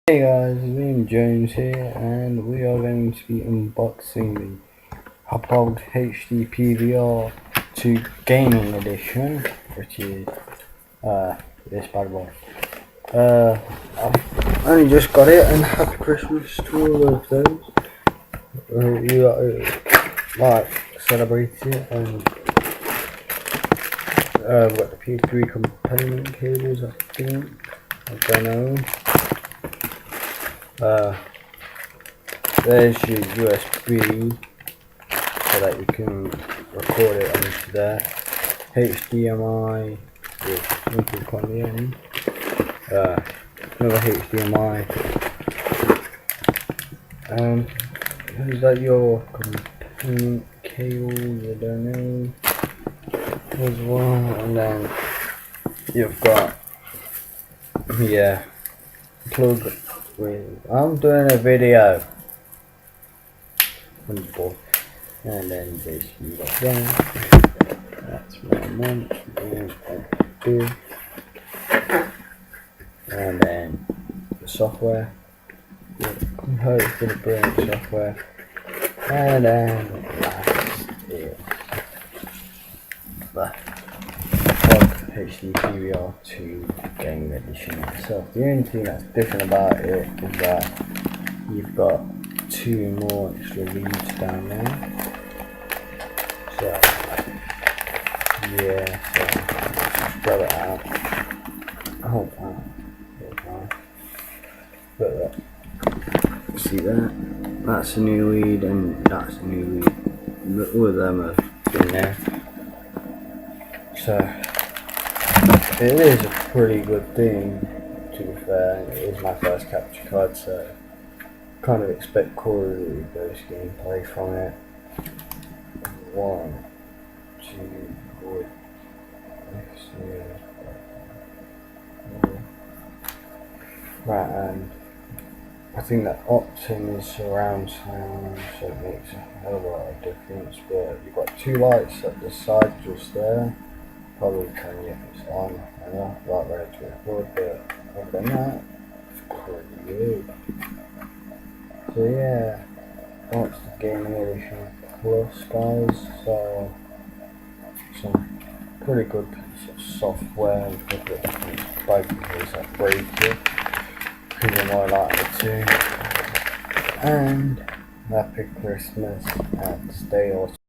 Hey guys, Liam Jones here, and we are going to be unboxing the Household HD PVR 2 Gaming Edition, which is this bad boy. I've only just got it, and happy Christmas to all of those who celebrate it. And we've got the PS3 component cables, I think. I don't know. There's your USB so that you can record it onto there. HDMI with input on the end. Another HDMI. Is that your component cables? I don't know. As well, and then you've got plug with. I'm doing a video. And then this you got that. That's one. And two. And then the software. Hopefully brilliant software. And then last is the HD PVR 2 Gaming Edition itself. The only thing that's different about it is that you've got two more extra leads down there. So grab it out. But see that? That's a new lead and that's a new lead. All of them are in there. So it is a pretty good thing, to be fair. It is my first capture card, so I kind of expect quality based gameplay from it. 1, 2, 3. Right, and I think that Optim is surround sound, so it makes a hell of a lot of difference. But you've got two lights at the side just there. Probably turn it if it's on and off, right ready to record, but other than that, it's pretty good. So yeah, that's the Gaming Edition Plus, guys. So some pretty good piece of software with it both in case I break it, because I'm more likely to. And happy Christmas and stay awesome.